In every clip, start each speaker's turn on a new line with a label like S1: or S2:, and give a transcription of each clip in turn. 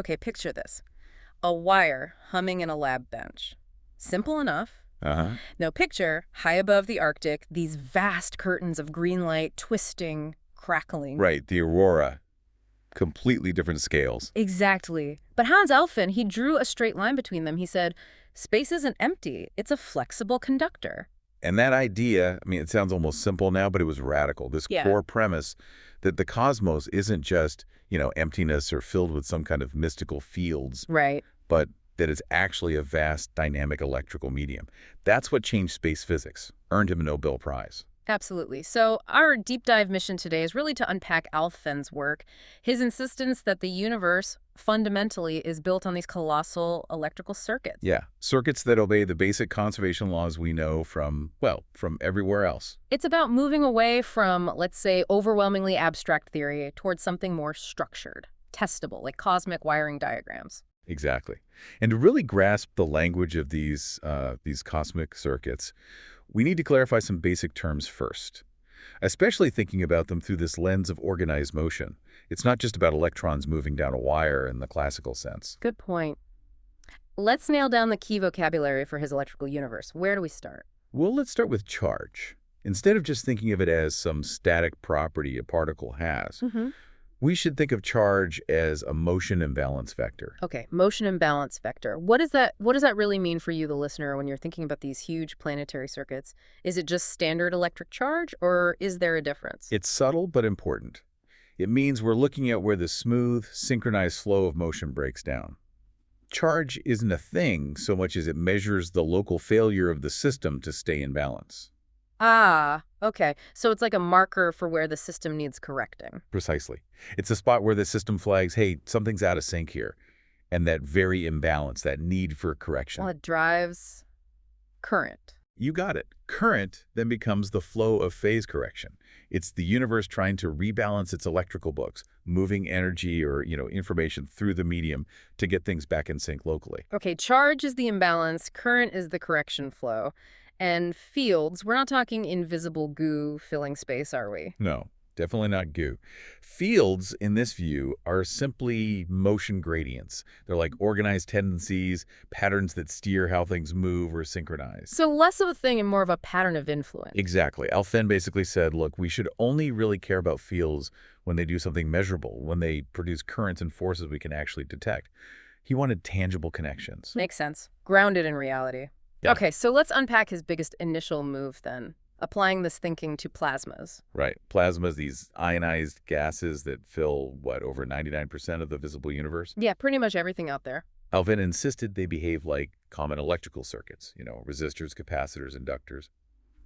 S1: Okay, picture this. A wire humming in a lab bench. Simple enough.
S2: Uh-huh.
S1: Now picture, high above the Arctic, these vast curtains of green light twisting, crackling.
S2: Right, the aurora. Completely different scales.
S1: Exactly. But Hannes Alfvén, he drew a straight line between them. He said, space isn't empty. It's a flexible conductor.
S2: And that idea, I mean, it sounds almost simple now, but it was radical. This
S1: Yeah.
S2: core premise that the cosmos isn't just, emptiness or filled with some kind of mystical fields,
S1: Right.
S2: but that it's actually a vast dynamic electrical medium. That's what changed space physics, earned him a Nobel Prize.
S1: Absolutely. So our deep dive mission today is really to unpack Alfvén's work, his insistence that the universe fundamentally is built on these colossal electrical circuits.
S2: Yeah, circuits that obey the basic conservation laws we know from everywhere else.
S1: It's about moving away from, let's say, overwhelmingly abstract theory towards something more structured, testable, like cosmic wiring diagrams.
S2: Exactly. And to really grasp the language of these cosmic circuits, we need to clarify some basic terms first, especially thinking about them through this lens of organized motion. It's not just about electrons moving down a wire in the classical sense.
S1: Good point. Let's nail down the key vocabulary for his electrical universe. Where do we start?
S2: Well, let's start with charge. Instead of just thinking of it as some static property a particle has, we should think of charge as a motion imbalance vector.
S1: Okay, motion imbalance vector. What does that really mean for you, the listener, when you're thinking about these huge planetary circuits? Is it just standard electric charge, or is there a difference?
S2: It's subtle but important. It means we're looking at where the smooth, synchronized flow of motion breaks down. Charge isn't a thing so much as it measures the local failure of the system to stay in balance.
S1: Ah, okay. So it's like a marker for where the system needs correcting.
S2: Precisely. It's a spot where the system flags, hey, something's out of sync here. And that very imbalance, that need for correction.
S1: Well, it drives current.
S2: You got it. Current then becomes the flow of phase correction. It's the universe trying to rebalance its electrical books, moving energy or, information through the medium to get things back in sync locally.
S1: Okay, charge is the imbalance, current is the correction flow. And fields, we're not talking invisible goo filling space, are we?
S2: No, definitely not goo. Fields, in this view, are simply motion gradients. They're like organized tendencies, patterns that steer how things move or synchronize.
S1: So less of a thing and more of a pattern of influence.
S2: Exactly. Alfvén basically said, look, we should only really care about fields when they do something measurable, when they produce currents and forces we can actually detect. He wanted tangible connections.
S1: Makes sense. Grounded in reality.
S2: Yeah.
S1: Okay, so let's unpack his biggest initial move then, applying this thinking to plasmas.
S2: Right. Plasmas, these ionized gases that fill, over 99% of the visible universe?
S1: Yeah, pretty much everything out there.
S2: Alfvén insisted they behave like common electrical circuits, resistors, capacitors, inductors,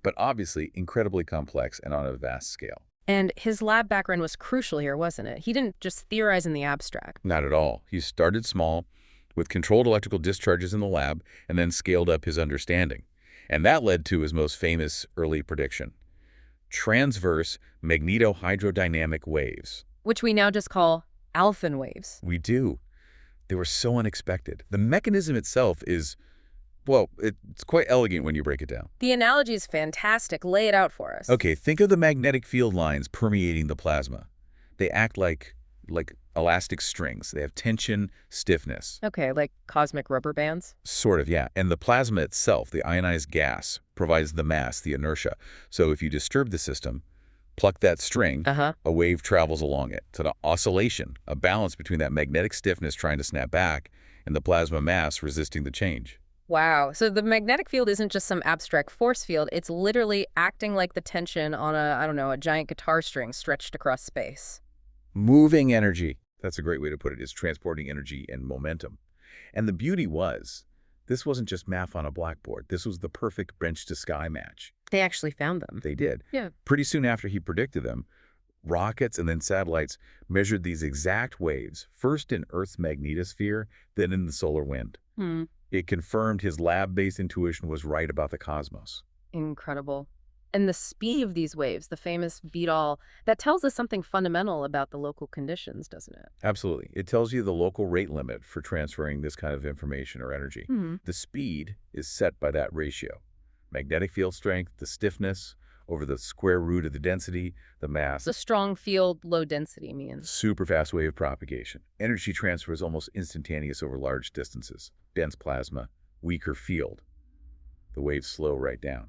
S2: but obviously incredibly complex and on a vast scale.
S1: And his lab background was crucial here, wasn't it? He didn't just theorize in the abstract.
S2: Not at all. He started small, with controlled electrical discharges in the lab, and then scaled up his understanding. And that led to his most famous early prediction: transverse magnetohydrodynamic waves.
S1: Which we now just call Alfvén waves.
S2: We do. They were so unexpected. The mechanism itself is, it's quite elegant when you break it down.
S1: The analogy is fantastic. Lay it out for us.
S2: Okay, think of the magnetic field lines permeating the plasma. They act like elastic strings. They have tension, stiffness.
S1: Okay, like cosmic rubber bands?
S2: Sort of, yeah. And the plasma itself, the ionized gas, provides the mass, the inertia. So if you disturb the system, pluck that string, a wave travels along it. So the oscillation, a balance between that magnetic stiffness trying to snap back and the plasma mass resisting the change.
S1: Wow. So the magnetic field isn't just some abstract force field. It's literally acting like the tension on a giant guitar string stretched across space.
S2: Moving energy, that's a great way to put it, is transporting energy and momentum. And the beauty was, this wasn't just math on a blackboard. This was the perfect bench-to-sky match.
S1: They actually found them.
S2: They did.
S1: Yeah.
S2: Pretty soon after he predicted them, rockets and then satellites measured these exact waves, first in Earth's magnetosphere, then in the solar wind. It confirmed his lab-based intuition was right about the cosmos.
S1: Incredible. And the speed of these waves, the famous beat-all, that tells us something fundamental about the local conditions, doesn't it?
S2: Absolutely. It tells you the local rate limit for transferring this kind of information or energy.
S1: Mm-hmm.
S2: The speed is set by that ratio. Magnetic field strength, the stiffness, over the square root of the density, the mass.
S1: The strong field, low density means.
S2: Super fast wave propagation. Energy transfer is almost instantaneous over large distances. Dense plasma, weaker field. The waves slow right down.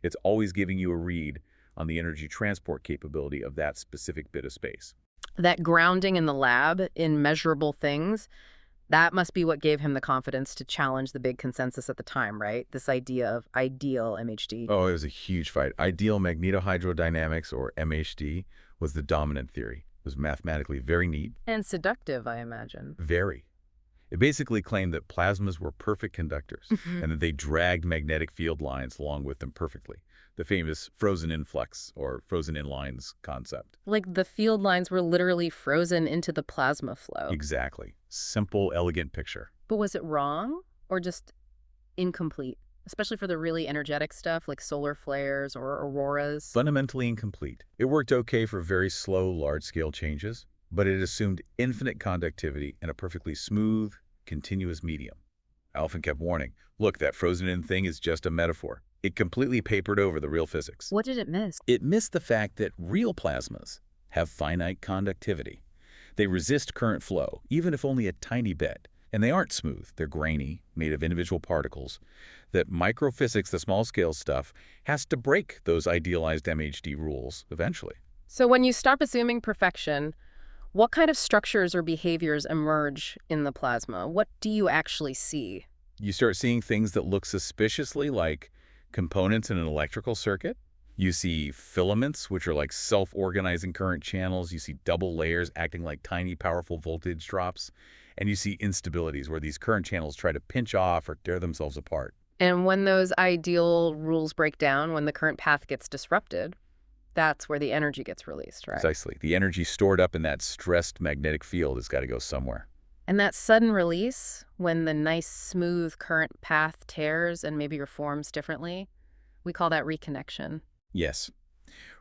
S2: It's always giving you a read on the energy transport capability of that specific bit of space.
S1: That grounding in the lab in measurable things, that must be what gave him the confidence to challenge the big consensus at the time, right? This idea of ideal MHD.
S2: Oh, it was a huge fight. Ideal magnetohydrodynamics, or MHD, was the dominant theory. It was mathematically very neat.
S1: And seductive, I imagine.
S2: Very. It basically claimed that plasmas were perfect conductors and that they dragged magnetic field lines along with them perfectly. The famous frozen influx or frozen in lines concept.
S1: Like the field lines were literally frozen into the plasma flow.
S2: Exactly. Simple, elegant picture.
S1: But was it wrong or just incomplete? Especially for the really energetic stuff like solar flares or auroras.
S2: Fundamentally incomplete. It worked okay for very slow, large-scale changes, but it assumed infinite conductivity and a perfectly smooth, continuous medium. Alfvén kept warning, look, that frozen-in thing is just a metaphor. It completely papered over the real physics.
S1: What did it miss?
S2: It missed the fact that real plasmas have finite conductivity. They resist current flow, even if only a tiny bit. And they aren't smooth. They're grainy, made of individual particles. That microphysics, the small-scale stuff, has to break those idealized MHD rules eventually.
S1: So when you stop assuming perfection, what kind of structures or behaviors emerge in the plasma? What do you actually see?
S2: You start seeing things that look suspiciously like components in an electrical circuit. You see filaments, which are like self-organizing current channels. You see double layers acting like tiny, powerful voltage drops. And you see instabilities where these current channels try to pinch off or tear themselves apart.
S1: And when those ideal rules break down, when the current path gets disrupted, that's where the energy gets released, right?
S2: Precisely. The energy stored up in that stressed magnetic field has got to go somewhere.
S1: And that sudden release, when the nice, smooth current path tears and maybe reforms differently, we call that reconnection.
S2: Yes.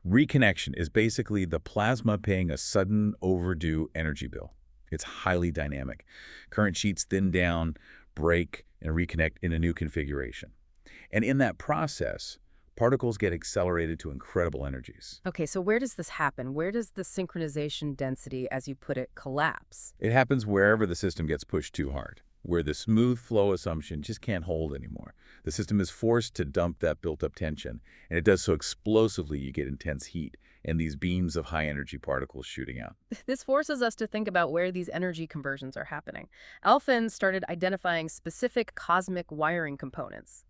S2: Reconnection is basically the plasma paying a sudden, overdue energy bill. It's highly dynamic. Current sheets thin down, break, and reconnect in a new configuration. And in that process, particles get accelerated to incredible energies.
S1: Okay, so where does this happen? Where does the synchronization density, as you put it, collapse?
S2: It happens wherever the system gets pushed too hard, where the smooth flow assumption just can't hold anymore. The system is forced to dump that built-up tension, and it does so explosively you get intense heat and these beams of high-energy particles shooting out.
S1: This forces us to think about where these energy conversions are happening. Alfvén started identifying specific cosmic wiring components.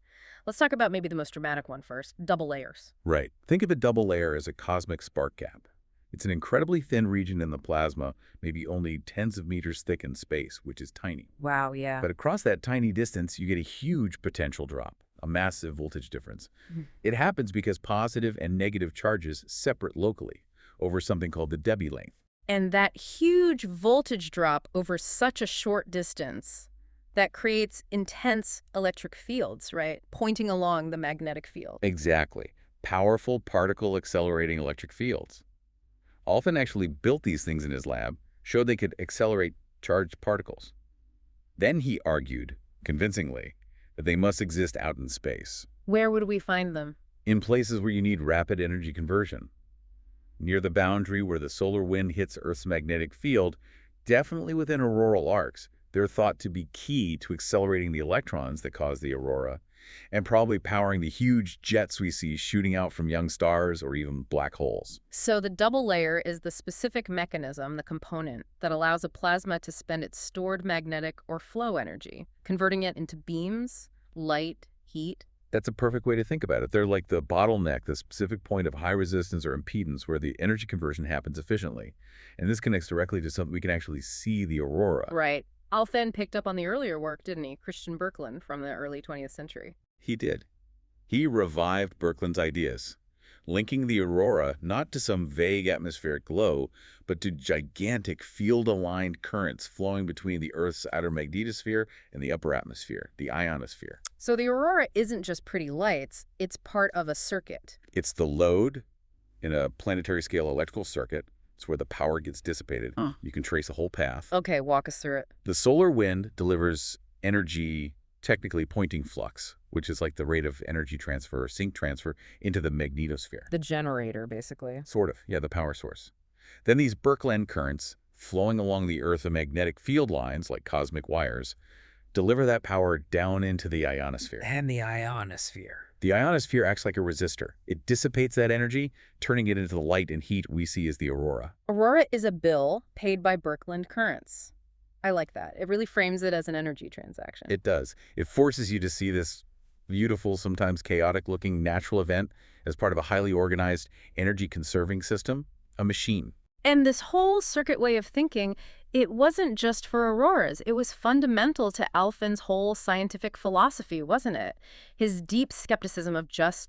S1: Let's talk about maybe the most dramatic one first, double layers.
S2: Right. Think of a double layer as a cosmic spark gap. It's an incredibly thin region in the plasma, maybe only tens of meters thick in space, which is tiny.
S1: Wow, yeah.
S2: But across that tiny distance, you get a huge potential drop, a massive voltage difference. It happens because positive and negative charges separate locally over something called the Debye length.
S1: And that huge voltage drop over such a short distance, that creates intense electric fields, right? Pointing along the magnetic field.
S2: Exactly. Powerful particle accelerating electric fields. Alfvén actually built these things in his lab, showed they could accelerate charged particles. Then he argued, convincingly, that they must exist out in space.
S1: Where would we find them?
S2: In places where you need rapid energy conversion. Near the boundary where the solar wind hits Earth's magnetic field, definitely within auroral arcs, they're thought to be key to accelerating the electrons that cause the aurora, and probably powering the huge jets we see shooting out from young stars or even black holes.
S1: So the double layer is the specific mechanism, the component, that allows a plasma to spend its stored magnetic or flow energy, converting it into beams, light, heat.
S2: That's a perfect way to think about it. They're like the bottleneck, the specific point of high resistance or impedance where the energy conversion happens efficiently. And this connects directly to something we can actually see, the aurora.
S1: Right. Alfvén picked up on the earlier work, didn't he? Christian Birkeland from the early 20th century.
S2: He did. He revived Birkeland's ideas, linking the aurora not to some vague atmospheric glow, but to gigantic field-aligned currents flowing between the Earth's outer magnetosphere and the upper atmosphere, the ionosphere.
S1: So the aurora isn't just pretty lights, it's part of a circuit.
S2: It's the load in a planetary-scale electrical circuit. It's where the power gets dissipated. You can trace a whole path.
S1: Okay, walk us through it.
S2: The solar wind delivers energy, technically pointing flux, which is like the rate of energy transfer or sync transfer into the magnetosphere.
S1: The generator, basically.
S2: Sort of, yeah, the power source. Then these Birkeland currents, flowing along the Earth's magnetic field lines, like cosmic wires, deliver that power down into the ionosphere.
S3: And the ionosphere.
S2: The ionosphere acts like a resistor. It dissipates that energy, turning it into the light and heat we see as the aurora.
S1: Aurora is a bill paid by Birkeland currents. I like that. It really frames it as an energy transaction.
S2: It does. It forces you to see this beautiful, sometimes chaotic-looking natural event as part of a highly organized, energy-conserving system, a machine.
S1: And this whole circuit way of thinking, it wasn't just for auroras. It was fundamental to Alfvén's whole scientific philosophy, wasn't it? His deep skepticism of just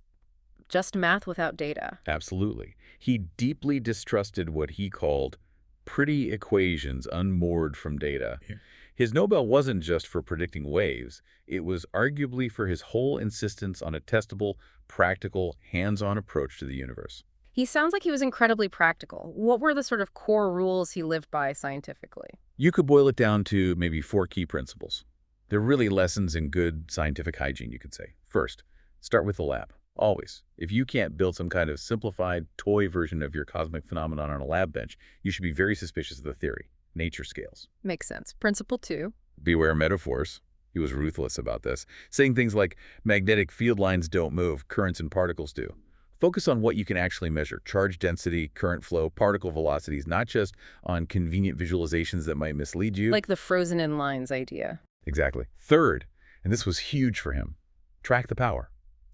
S1: math without data.
S2: Absolutely. He deeply distrusted what he called pretty equations unmoored from data.
S3: Yeah.
S2: His Nobel wasn't just for predicting waves. It was arguably for his whole insistence on a testable, practical, hands-on approach to the universe.
S1: He sounds like he was incredibly practical. What were the sort of core rules he lived by scientifically?
S2: You could boil it down to maybe 4 key principles. They're really lessons in good scientific hygiene, you could say. First, start with the lab. Always. If you can't build some kind of simplified toy version of your cosmic phenomenon on a lab bench, you should be very suspicious of the theory. Nature scales.
S1: Makes sense. Principle 2.
S2: Beware metaphors. He was ruthless about this, saying things like magnetic field lines don't move, currents and particles do. Focus on what you can actually measure, charge density, current flow, particle velocities, not just on convenient visualizations that might mislead you.
S1: Like the frozen in lines idea.
S2: Exactly. Third, and this was huge for him, track the power.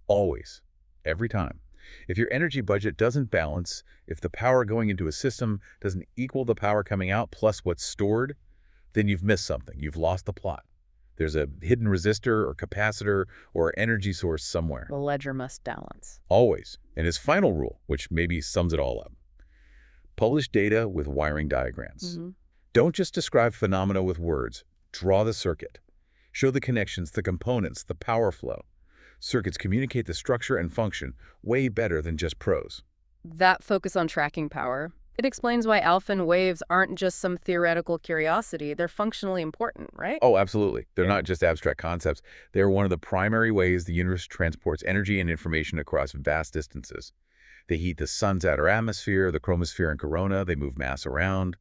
S2: Always. Every time. If your energy budget doesn't balance, if the power going into a system doesn't equal the power coming out plus what's stored, then you've missed something. You've lost the plot. There's a hidden resistor or capacitor or energy source somewhere.
S1: The ledger must balance.
S2: Always. And his final rule, which maybe sums it all up. Publish data with wiring diagrams. Don't just describe phenomena with words. Draw the circuit. Show the connections, the components, the power flow. Circuits communicate the structure and function way better than just prose.
S1: That focus on tracking power, it explains why Alfvén waves aren't just some theoretical curiosity. They're functionally important, right?
S2: Oh, absolutely. They're not just abstract concepts. They're one of the primary ways the universe transports energy and information across vast distances. They heat the sun's outer atmosphere, the chromosphere and corona. They move mass around.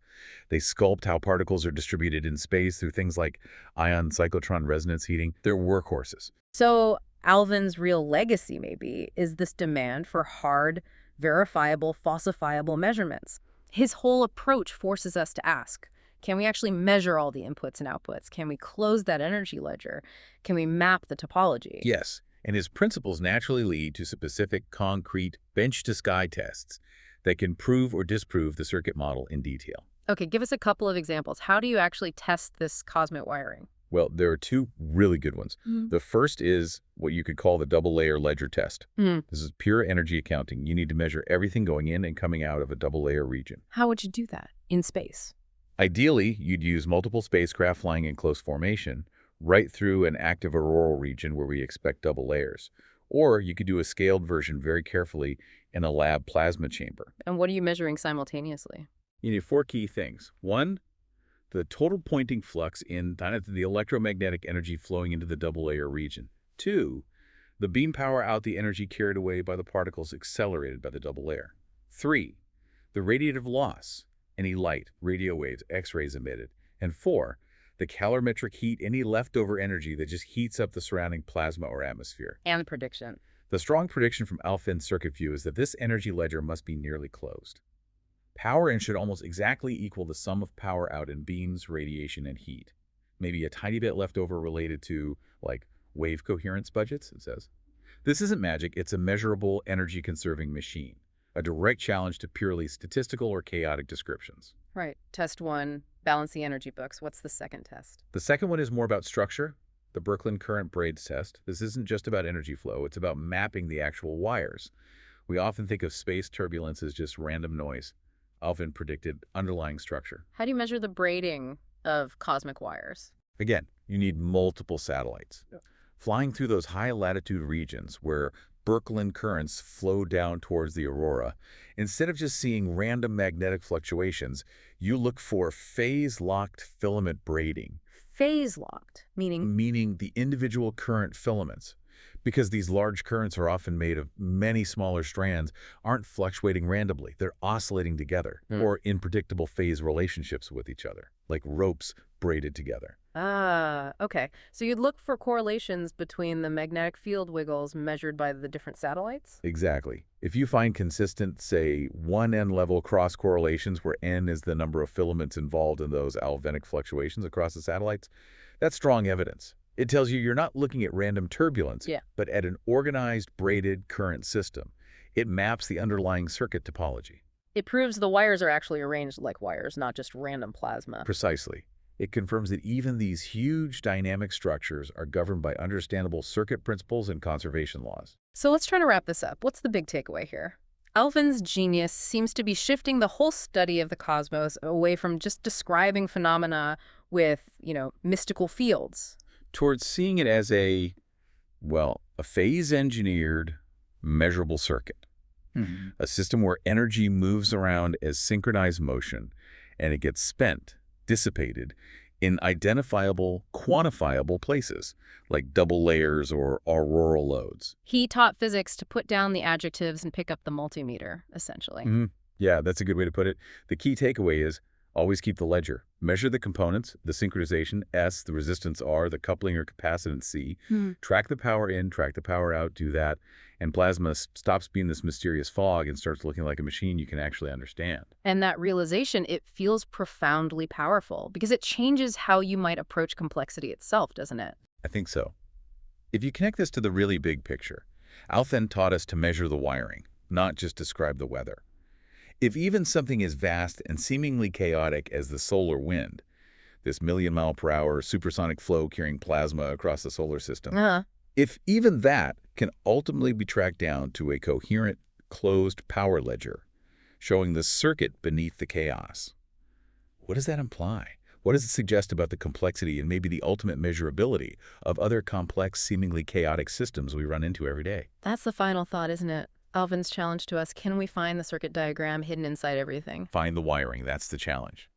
S2: They sculpt how particles are distributed in space through things like ion cyclotron resonance heating. They're workhorses.
S1: So Alfvén's real legacy, maybe, is this demand for hard, verifiable, falsifiable measurements. His whole approach forces us to ask, can we actually measure all the inputs and outputs? Can we close that energy ledger? Can we map the topology?
S2: Yes, and his principles naturally lead to specific, concrete, bench-to-sky tests that can prove or disprove the circuit model in detail.
S1: Okay, give us a couple of examples. How do you actually test this cosmic wiring?
S2: Well, there are 2 really good ones. The first is what you could call the double-layer ledger test. This is pure energy accounting. You need to measure everything going in and coming out of a double-layer region.
S1: How would you do that in space?
S2: Ideally, you'd use multiple spacecraft flying in close formation right through an active auroral region where we expect double layers. Or you could do a scaled version very carefully in a lab plasma chamber.
S1: And what are you measuring simultaneously?
S2: You need 4 key things. 1, the total Poynting flux in the electromagnetic energy flowing into the double-layer region. 2, the beam power out the energy carried away by the particles accelerated by the double layer. 3, the radiative loss, any light, radio waves, X-rays emitted. And 4, the calorimetric heat, any leftover energy that just heats up the surrounding plasma or atmosphere.
S1: And the prediction.
S2: The strong prediction from Alfvén's circuit view is that this energy ledger must be nearly closed. Power in should almost exactly equal the sum of power out in beams, radiation, and heat. Maybe a tiny bit left over related to, like, wave coherence budgets, it says. This isn't magic, it's a measurable, energy-conserving machine. A direct challenge to purely statistical or chaotic descriptions.
S1: Right. Test 1, balance the energy books. What's the second test?
S2: The second one is more about structure, the Birkeland current braids test. This isn't just about energy flow, it's about mapping the actual wires. We often think of space turbulence as just random noise. Alfvén predicted underlying structure.
S1: How do you measure the braiding of cosmic wires?
S2: Again, you need multiple satellites. Flying through those high-latitude regions where Birkeland currents flow down towards the aurora, instead of just seeing random magnetic fluctuations, you look for phase-locked filament braiding.
S1: Phase-locked, meaning?
S2: Meaning the individual current filaments, Because these large currents are often made of many smaller strands, aren't fluctuating randomly. They're oscillating together, or in predictable phase relationships with each other, like ropes braided together.
S1: Ah, okay. So you'd look for correlations between the magnetic field wiggles measured by the different satellites?
S2: Exactly. If you find consistent, say, 1n level cross correlations where n is the number of filaments involved in those Alfvénic fluctuations across the satellites, that's strong evidence. It tells you you're not looking at random turbulence, but at an organized, braided current system. It maps the underlying circuit topology.
S1: It proves the wires are actually arranged like wires, not just random plasma.
S2: Precisely. It confirms that even these huge dynamic structures are governed by understandable circuit principles and conservation laws.
S1: So let's try to wrap this up. What's the big takeaway here? Alfvén's genius seems to be shifting the whole study of the cosmos away from just describing phenomena with, mystical fields.
S2: Towards seeing it as a phase-engineered, measurable circuit. A system where energy moves around as synchronized motion, and it gets spent, dissipated, in identifiable, quantifiable places, like double layers or auroral loads.
S1: He taught physics to put down the adjectives and pick up the multimeter, essentially.
S2: Yeah, that's a good way to put it. The key takeaway is always keep the ledger. Measure the components, the synchronization, S, the resistance, R, the coupling or capacitance, C. Track the power in, track the power out, do that. And plasma stops being this mysterious fog and starts looking like a machine you can actually understand.
S1: And that realization, it feels profoundly powerful because it changes how you might approach complexity itself, doesn't it?
S2: I think so. If you connect this to the really big picture, Alfvén taught us to measure the wiring, not just describe the weather. If even something as vast and seemingly chaotic as the solar wind, this million-mile-per-hour supersonic flow carrying plasma across the solar system, if even that can ultimately be tracked down to a coherent, closed power ledger, showing the circuit beneath the chaos, what does that imply? What does it suggest about the complexity and maybe the ultimate measurability of other complex, seemingly chaotic systems we run into every day?
S1: That's the final thought, isn't it? Alfvén's challenge to us, can we find the circuit diagram hidden inside everything?
S2: Find the wiring, that's the challenge.